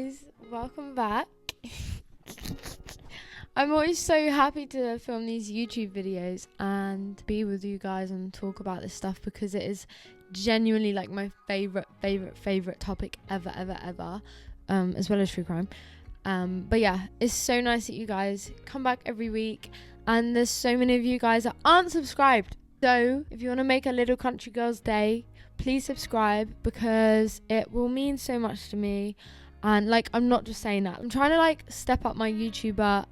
guys, welcome back. I'm always so happy to film these YouTube videos and be with you guys and talk about this stuff because it is genuinely like my favorite topic ever, as well as true crime. But yeah, it's so nice that you guys come back every week, and there's so many of you guys that aren't subscribed. So if you want to make a little country girl's day, please subscribe because it will mean so much to me. And like, I'm not just saying that, I'm trying to like step up my YouTuber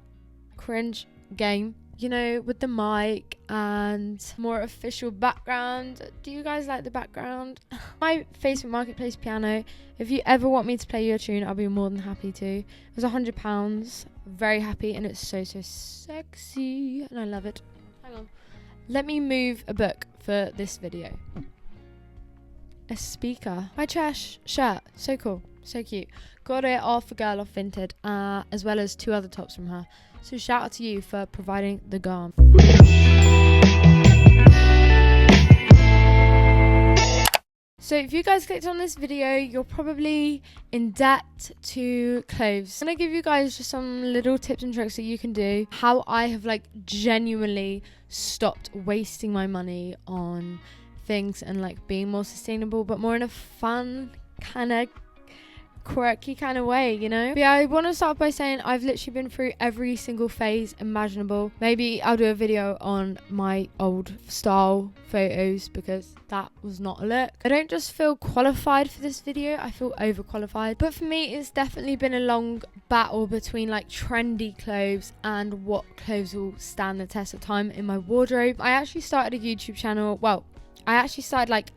cringe game, you know, with the mic and more official background. Do you guys like the background? My Facebook Marketplace piano, if you ever want me to play you a tune, I'll be more than happy to. It was £100, very happy, and it's so sexy and I love it. Hang on, let me move a book for this video. A speaker. My trash shirt, so cool, so cute. Got it off a girl off Vinted, as well as 2 other tops from her. So shout out to you for providing the garm. So if you guys clicked on this video, you're probably in debt to clothes. I'm gonna give you guys just some little tips and tricks that you can do. How I have like genuinely stopped wasting my money on things and like being more sustainable, but more in a fun kind of quirky kind of way, you know. But yeah, I want to start by saying I've literally been through every single phase imaginable. Maybe I'll do a video on my old style photos because that was not a look. I don't just feel qualified for this video, I feel overqualified. But for me, it's definitely been a long battle between like trendy clothes and what clothes will stand the test of time in my wardrobe. I actually started a YouTube channel, I actually started like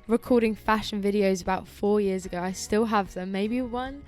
recording fashion videos about 4 years ago. I still have them. Maybe one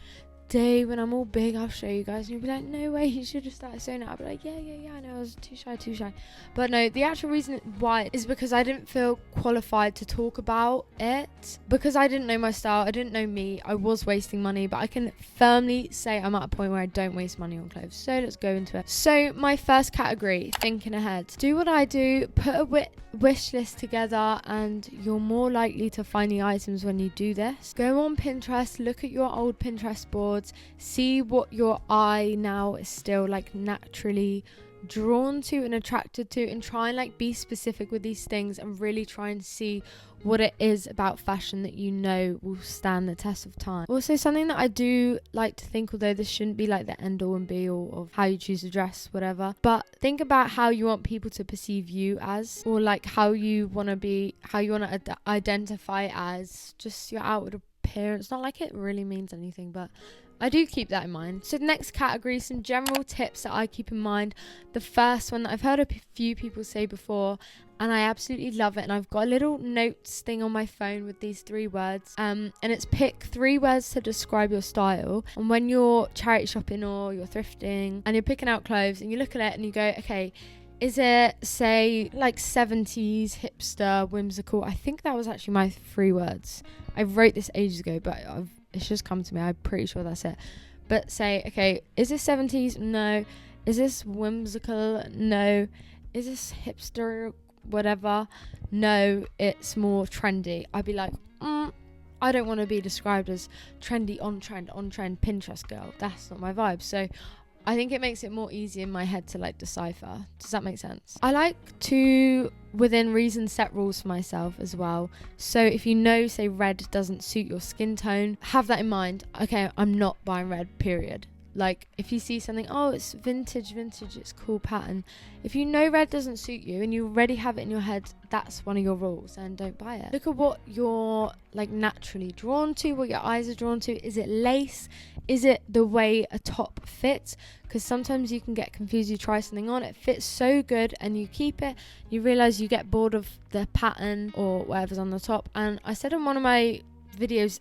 day when I'm all big, I'll show you guys and you'll be like, no way, you should have started sewing it. I'll be like, yeah, I know, I was too shy. But no, the actual reason why is because I didn't feel qualified to talk about it, because I didn't know my style, I didn't know me, I was wasting money. But I can firmly say I'm at a point where I don't waste money on clothes. So let's go into it. So my first category, thinking ahead. Do what I do, put a wish list together, and you're more likely to find the items when you do this. Go on Pinterest, look at your old Pinterest boards, see what your eye now is still like naturally drawn to and attracted to, and try and like be specific with these things and really try and see what it is about fashion that you know will stand the test of time. Also, something that I do like to think, although this shouldn't be like the end all and be all of how you choose to dress, whatever, but think about how you want people to perceive you as, or like how you want to identify as just your outward appearance. Not like it really means anything, but I do keep that in mind. So the next category, some general tips that I keep in mind. The first one that I've heard a few people say before, and I absolutely love it, and I've got a little notes thing on my phone with these 3 words, and it's pick 3 words to describe your style. And when you're charity shopping or you're thrifting and you're picking out clothes and you look at it and you go, okay, is it, say, like 70s, hipster, whimsical? I think that was actually my 3 words. I wrote this ages ago, but it's just come to me. I'm pretty sure that's it. But say, okay, is this 70s? No. Is this whimsical? No. Is this hipster? Whatever? No, it's more trendy. I'd be like, I don't want to be described as trendy, on trend Pinterest girl. That's not my vibe. So I think it makes it more easy in my head to like decipher. Does that make sense? I like to, within reason, set rules for myself as well. So if you know, say red doesn't suit your skin tone, have that in mind. Okay, I'm not buying red, period. Like if you see something, oh, it's vintage, it's cool pattern. If you know red doesn't suit you and you already have it in your head, that's one of your rules, and don't buy it. Look at what you're like naturally drawn to, what your eyes are drawn to. Is it lace? Is it the way a top fits? Because sometimes you can get confused. You try something on, it fits so good, and you keep it. You realize you get bored of the pattern or whatever's on the top. And I said in one of my videos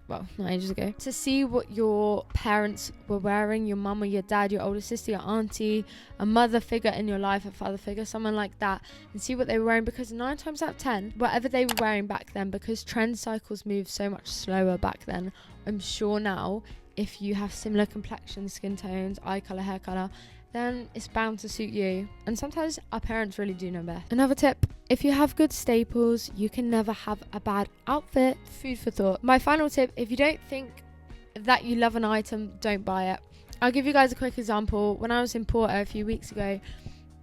not ages ago, to see what your parents were wearing, your mum or your dad, your older sister, your auntie, a mother figure in your life, a father figure, someone like that, and see what they were wearing, because 9 times out of 10, whatever they were wearing back then, because trend cycles move so much slower back then, I'm sure now if you have similar complexion, skin tones, eye colour, hair colour, then it's bound to suit you. And sometimes our parents really do know best. Another tip, if you have good staples, you can never have a bad outfit. Food for thought. My final tip, if you don't think that you love an item, don't buy it. I'll give you guys a quick example. When I was in Porto a few weeks ago,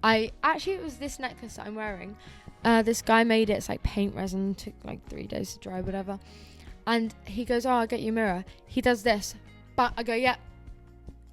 it was this necklace that I'm wearing. This guy made it. It's like paint resin, took like 3 days to dry, whatever. And he goes, oh, I'll get you a mirror. He does this. But I go, yeah.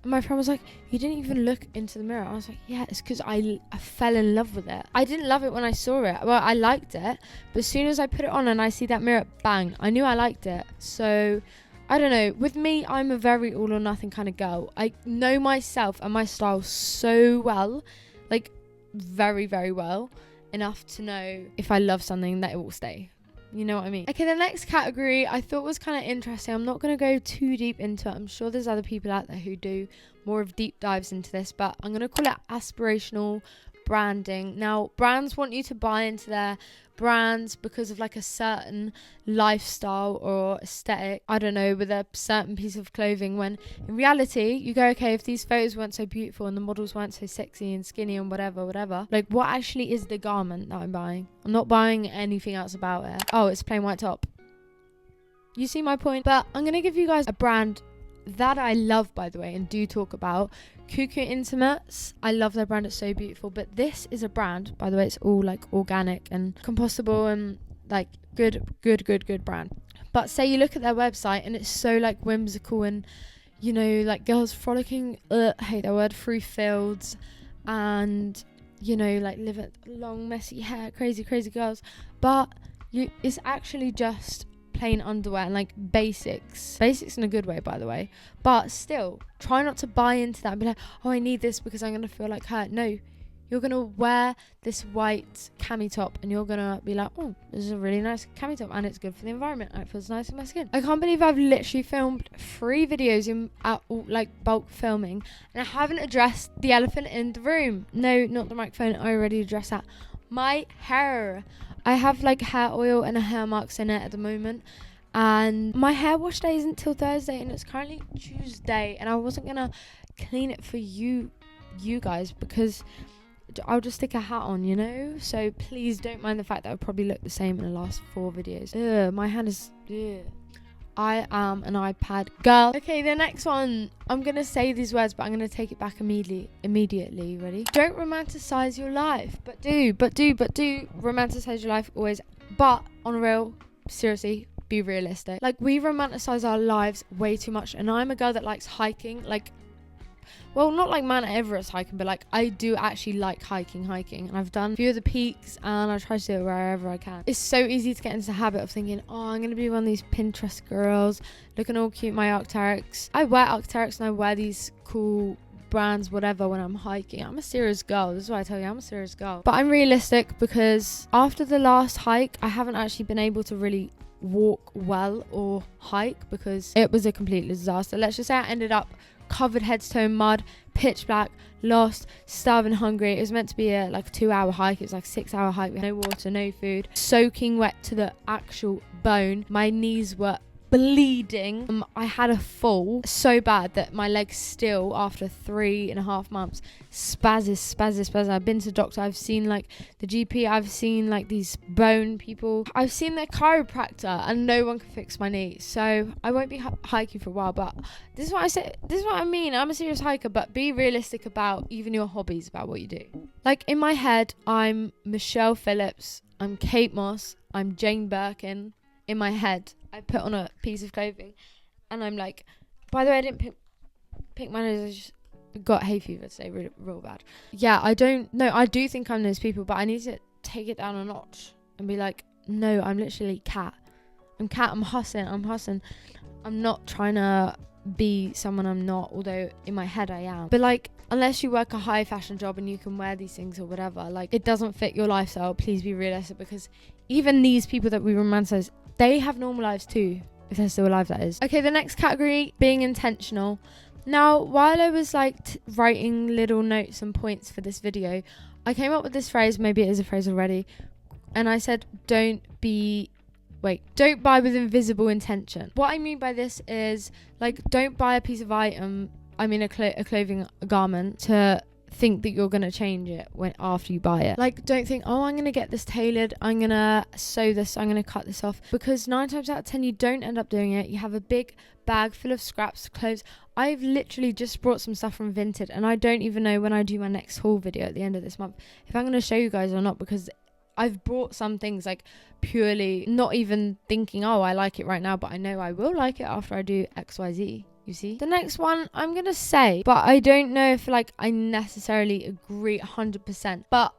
And my friend was like, you didn't even look into the mirror. I was like, yeah, it's because I fell in love with it. I didn't love it when I saw it. Well, I liked it. But as soon as I put it on and I see that mirror, bang, I knew I liked it. So, I don't know. With me, I'm a very all or nothing kind of girl. I know myself and my style so well. Like, very, very well. Enough to know if I love something that it will stay. You know what I mean? Okay, the next category I thought was kind of interesting. I'm not going to go too deep into it. I'm sure there's other people out there who do more of deep dives into this, but I'm going to call it aspirational branding. Now, brands want you to buy into their brands because of like a certain lifestyle or aesthetic, I don't know, with a certain piece of clothing, when in reality you go, okay, if these photos weren't so beautiful and the models weren't so sexy and skinny and whatever, like what actually is the garment that I'm buying? I'm not buying anything else about it. Oh, it's a plain white top. You see my point? But I'm gonna give you guys a brand that I love, by the way, and do talk about. Cuckoo Intimates. I love their brand. It's so beautiful. But this is a brand, by the way, it's all like organic and compostable and like good brand. But say you look at their website and it's so like whimsical and, you know, like girls frolicking, hate that word, through fields, and, you know, like live at long messy hair, crazy girls. But it's actually just plain underwear and like basics in a good way, by the way, but still try not to buy into that and be like, oh, I need this because I'm gonna feel like her. No, you're gonna wear this white cami top and you're gonna be like, oh, this is a really nice cami top and it's good for the environment and it feels nice in my skin. I can't believe I've literally filmed 3 videos in like bulk filming and I haven't addressed the elephant in the room. No, not the microphone. I already addressed that. My hair. I have like hair oil and a hair marks in it at the moment, and my hair wash day isn't till Thursday and it's currently Tuesday, and I wasn't gonna clean it for you guys because I'll just stick a hat on, you know. So please don't mind the fact that I probably look the same in the last 4 videos. My hand is I am an iPad girl. Okay, the next one, I'm gonna say these words, but I'm gonna take it back immediately. Ready? Don't romanticize your life, but do romanticize your life always. But on a real, seriously, be realistic. Like, we romanticize our lives way too much, and I'm a girl that likes hiking. Like, well, not like Mount Everest hiking, but like I do actually like hiking, and I've done a few of the peaks and I try to do it wherever I can. It's so easy to get into the habit of thinking, oh, I'm gonna be one of these Pinterest girls looking all cute in my Arc'teryx. I wear Arc'teryx and I wear these cool brands, whatever, when I'm hiking. I'm a serious girl. This is why I tell you I'm a serious girl. But I'm realistic because after the last hike, I haven't actually been able to really walk well or hike because it was a complete disaster. Let's just say I ended up covered head to toe in mud, pitch black, lost, starving, hungry. It was meant to be a like 2-hour hike. It was like 6-hour hike with no water, no food, soaking wet to the actual bone. My knees were bleeding. I had a fall so bad that my legs still, after 3.5 months, spazz. I've been to the doctor, I've seen like the GP, I've seen like these bone people, I've seen their chiropractor, and no one can fix my knee. So I won't be hiking for a while. But this is what I mean. I'm a serious hiker, but be realistic about even your hobbies, about what you do. Like, in my head, I'm Michelle Phillips, I'm Kate Moss, I'm Jane Birkin. In my head, I put on a piece of clothing and I'm like, by the way, I didn't pick my nose, I just got hay fever today, real bad. Yeah, I do think I'm those people, but I need to take it down a notch and be like, no, I'm literally Kat. I'm hustling. I'm not trying to be someone I'm not, although in my head I am. But like, unless you work a high fashion job and you can wear these things or whatever, like, it doesn't fit your lifestyle. Please be realistic, because even these people that we romanticize, they have normal lives too, if they're still alive, that is. Okay, the next category, being intentional. Now, while I was like writing little notes and points for this video, I came up with this phrase, maybe it is a phrase already, and I said, don't buy with invisible intention. What I mean by this is, like, don't buy a piece of item, a clothing, a garment, to think that you're going to change it after you buy it. Like, don't think, oh, I'm going to get this tailored, I'm going to sew this, I'm going to cut this off, because 9 times out of 10 you don't end up doing it. You have a big bag full of scraps, clothes. I've literally just brought some stuff from Vinted, and I don't even know when I do my next haul video at the end of this month if I'm going to show you guys or not, because I've brought some things like purely not even thinking, oh, I like it right now, but I know I will like it after I do XYZ. You see? The next one I'm going to say, but I don't know if like I necessarily agree 100%, but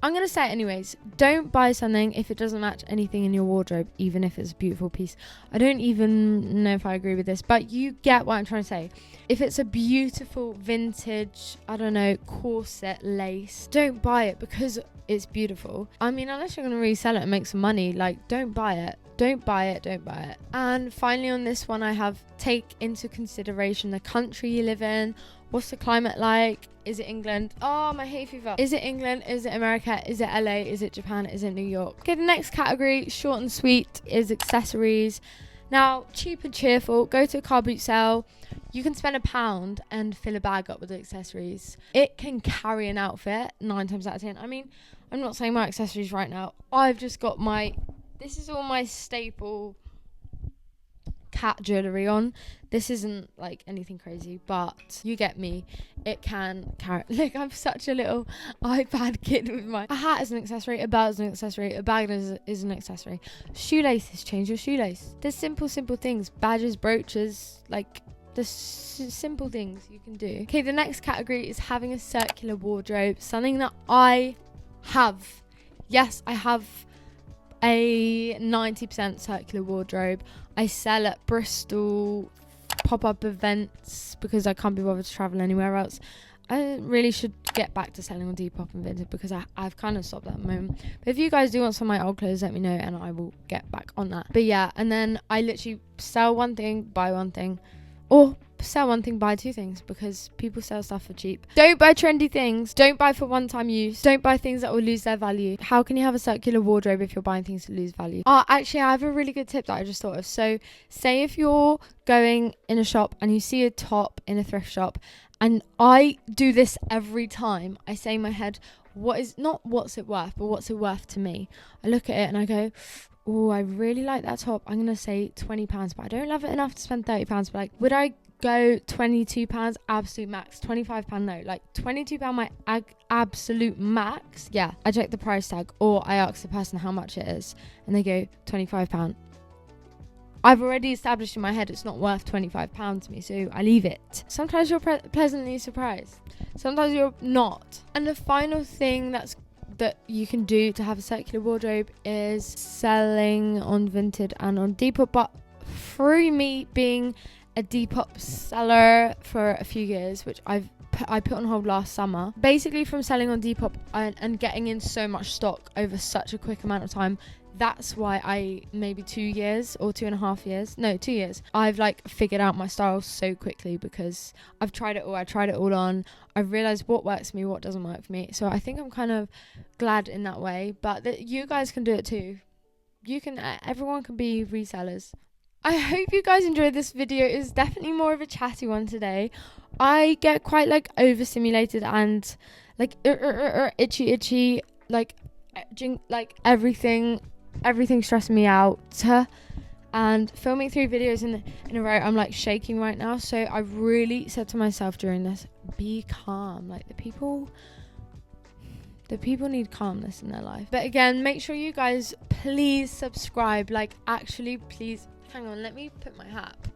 I'm going to say it anyways. Don't buy something if it doesn't match anything in your wardrobe, even if it's a beautiful piece. I don't even know if I agree with this, but you get what I'm trying to say. If it's a beautiful vintage, I don't know, corset lace, don't buy it because it's beautiful. I mean, unless you're going to resell it and make some money, like, don't buy it. Don't buy it. Don't buy it. And finally on this one, I have take into consideration the country you live in. What's the climate like? Is it England? Oh, my hay fever. Is it England? Is it America? Is it LA? Is it Japan? Is it New York? Okay, the next category, short and sweet, is accessories. Now, cheap and cheerful, go to a car boot sale. You can spend £1 and fill a bag up with accessories. It can carry an outfit 9 times out of 10. I mean, I'm not saying my accessories right now. I've just got this is all my staple cat jewellery on. This isn't like anything crazy, but you get me. It can carry. Like, I'm such a little iPad kid with a hat is an accessory, a belt is an accessory, a bag is an accessory. Shoelaces, change your shoelace. There's simple things. Badges, brooches, like the simple things you can do. Okay, the next category is having a circular wardrobe. Something that I have. Yes, I have a 90% circular wardrobe. I sell at Bristol pop-up events because I can't be bothered to travel anywhere else. I really should get back to selling on Depop and Vinted because I've kind of stopped that at the moment. But if you guys do want some of my old clothes, let me know and I will get back on that. But yeah, and then I literally sell one thing, buy one thing, or sell one thing, buy 2 things, because people sell stuff for cheap. Don't buy trendy things. Don't buy for one-time use. Don't buy things that will lose their value. How can you have a circular wardrobe if you're buying things to lose value? Actually, I have a really good tip that I just thought of. So say if you're going in a shop and you see a top in a thrift shop, and I do this every time, I say in my head, what's it worth, but what's it worth to me? I look at it and I go, oh, I really like that top. I'm going to say £20, but I don't love it enough to spend £30. But like, would I go £22 absolute max? £25 no, like £22 my absolute max. Yeah, I check the price tag, or I ask the person how much it is and they go £25. I've already established in my head it's not worth £25 to me, so I leave it. Sometimes you're pleasantly surprised, sometimes you're not. And the final thing that you can do to have a circular wardrobe is selling on Vinted and on Depop. But through me being a Depop seller for a few years, which I put on hold last summer, basically from selling on Depop and getting in so much stock over such a quick amount of time, that's why maybe 2 years or 2.5 years, no, 2 years, I've like figured out my style so quickly because I've tried it all. I tried it all on. I've realized what works for me, what doesn't work for me. So I think I'm kind of glad in that way, but you guys can do it too. Everyone can be resellers. I hope you guys enjoyed this video. It's definitely more of a chatty one today. I get quite like overstimulated and like itchy, like everything stressing me out, and filming 3 videos in a row, I'm like shaking right now. So I really said to myself during this, be calm. Like the people need calmness in their life. But again, make sure you guys please subscribe. Like, actually, please, hang on, let me put my hat up.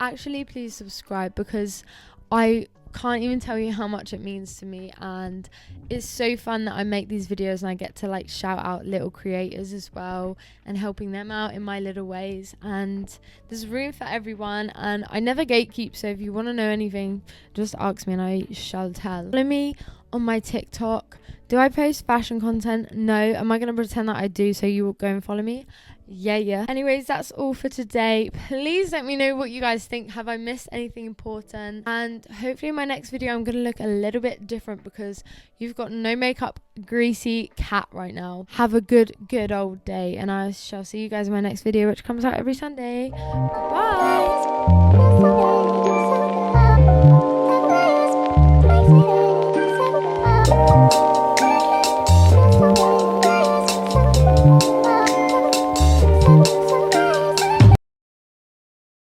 Actually, please subscribe, because I can't even tell you how much it means to me, and it's so fun that I make these videos and I get to like shout out little creators as well and helping them out in my little ways. And there's room for everyone, and I never gatekeep, so if you want to know anything, just ask me and I shall tell. Follow me on my TikTok. Do I post fashion content? No. Am I going to pretend that I do so you will go and follow me? Yeah. Anyways, that's all for today. Please let me know what you guys think. Have I missed anything important? And hopefully in my next video, I'm going to look a little bit different because you've got no makeup, greasy cat right now. Have a good old day. And I shall see you guys in my next video, which comes out every Sunday. Bye.